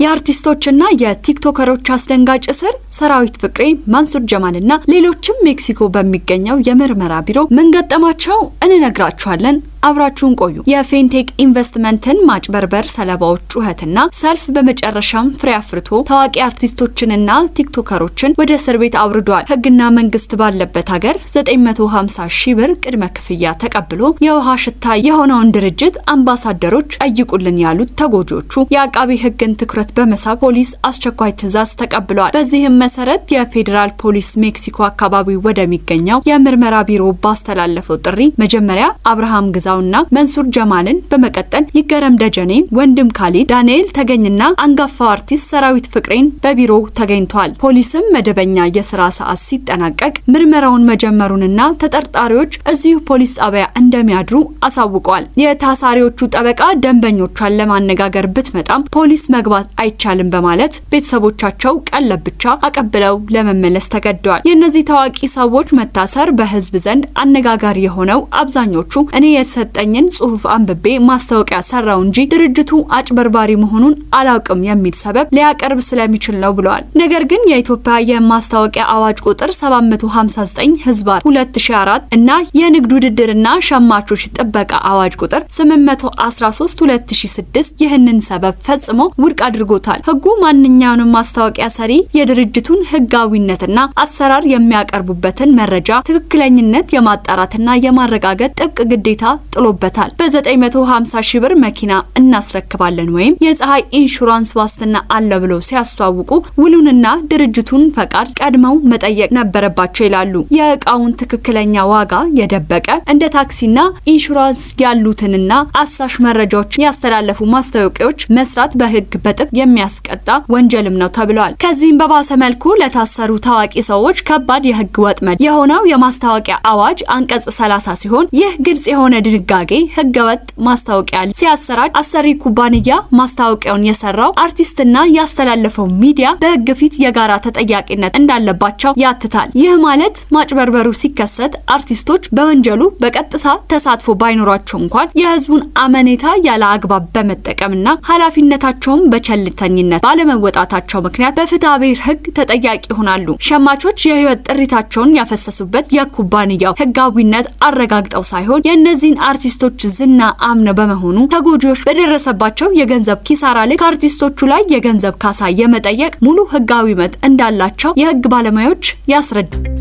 የአርቲስቶችና የቲክቶከሮች አስደንጋጭ እስር ሰራዊት ፍቅሬ፣ መንሱር ጀማልና ሌሎችም ሜክሲኮ በሚገኘው የምርመራ ቢሮ ምን ገጠማቸው እንነግራችኋለን። አብራችሁን ቆዩ። የፌንቴክ ኢንቨስትመንትን ማጭበርበር ሰለባዎች ጩኸትና ሰልፍ በመጨረሻም ፍሬ አፍርቶ ታዋቂ አርቲስቶችንና ቲክቶከሮችን ወደ እስር ቤት አውርዷል። ህግና መንግስት ባለበት ሀገር 950 ሺህ ብር ቅድመ ክፍያ ተቀብሎ የውሃ ሽታ የሆነውን ድርጅት አምባሳደሮች ጠይቁልን ያሉት ተጎጂዎቹ የአቃቢ ህግን ትኩረት በመሳብ ፖሊስ አስቸኳይ ትዕዛዝ ተቀብሏል። በዚህም መሰረት የፌዴራል ፖሊስ ሜክሲኮ አካባቢ ወደሚገኘው የምርመራ ቢሮ ባስተላለፈው ጥሪ መጀመሪያ አብርሃም ግዛውና መንሱር ጀማልን በመቀጠል ይገረም ደጀኔን፣ ወንድም ካሊድ፣ ዳንኤል ተገኝና አንጋፋው አርቲስት ሰራዊት ፍቅሬን በቢሮው ተገኝቷል። ፖሊስም መደበኛ የስራ ሰዓት ሲጠናቀቅ ምርመራውን መጀመሩንና ተጠርጣሪዎች እዚሁ ፖሊስ ጣቢያ እንደሚያድሩ አሳውቀዋል። የታሳሪዎቹ ጠበቃ ደንበኞቿን ለማነጋገር ብትመጣም ፖሊስ መግባት አይቻልም በማለት ቤተሰቦቻቸው ቀለብ ብቻ አቀብለው ለመመለስ ተገደዋል። የእነዚህ ታዋቂ ሰዎች መታሰር በህዝብ ዘንድ አነጋጋሪ የሆነው አብዛኞቹ እኔ የተሰጠኝን ጽሁፍ አንብቤ ማስታወቂያ ሰራው እንጂ ድርጅቱ አጭበርባሪ መሆኑን አላውቅም የሚል ሰበብ ሊያቀርብ ስለሚችል ነው ብለዋል። ነገር ግን የኢትዮጵያ የማስታወቂያ አዋጅ ቁጥር 759/2004 እና የንግድ ውድድርና ሸማቾች ጥበቃ አዋጅ ቁጥር 813/2006 ይህንን ሰበብ ፈጽሞ ውድቅ አድርጎታል። ህጉ ማንኛውንም ማስታወቂያ ሰሪ የድርጅቱን ህጋዊነትና አሰራር የሚያቀርቡበትን መረጃ ትክክለኝነት የማጣራትና የማረጋገጥ ጥብቅ ግዴታ ጥሎበታል። በ950 ሺህ ብር መኪና እናስረክባለን ወይም የፀሐይ ኢንሹራንስ ዋስትና አለ ብለው ሲያስተዋውቁ ውሉንና ድርጅቱን ፈቃድ ቀድመው መጠየቅ ነበረባቸው ይላሉ። የእቃውን ትክክለኛ ዋጋ የደበቀ እንደ ታክሲና ኢንሹራንስ ያሉትንና አሳሽ መረጃዎች ያስተላለፉ ማስታወቂያዎች መስራት በህግ በጥብቅ የሚያስቀጣ ወንጀልም ነው ተብሏል። ከዚህም በባሰ መልኩ ለታሰሩ ታዋቂ ሰዎች ከባድ የህግ ወጥመድ የሆነው የማስታወቂያ አዋጅ አንቀጽ 30 ሲሆን ይህ ግልጽ የሆነ ድንጋጌ ህገወጥ ማስታወቂያ ሲያሰራጭ አሰሪ ኩባንያ ማስታወቂያውን የሰራው አርቲስትና ያስተላለፈው ሚዲያ በህግ ፊት የጋራ ተጠያቂነት እንዳለባቸው ያትታል። ይህ ማለት ማጭበርበሩ ሲከሰት አርቲስቶች በወንጀሉ በቀጥታ ተሳትፎ ባይኖራቸው እንኳን የህዝቡን አመኔታ ያለ አግባብ በመጠቀምና ኃላፊነታቸውን በቸልተኝነት ባለመወጣታቸው ምክንያት በፍትሐብሔር ህግ ተጠያቂ ይሆናሉ። ሸማቾች የህይወት ጥሪታቸውን ያፈሰሱበት የኩባንያው ህጋዊነት አረጋግጠው ሳይሆን የእነዚህን አርቲስቶች ዝና አምነው በመሆኑ ተጎጂዎች በደረሰባቸው የገንዘብ ኪሳራ ላይ ከአርቲስቶቹ ላይ የገንዘብ ካሳ የመጠየቅ ሙሉ ህጋዊ መብት እንዳላቸው የህግ ባለሙያዎች ያስረዳሉ።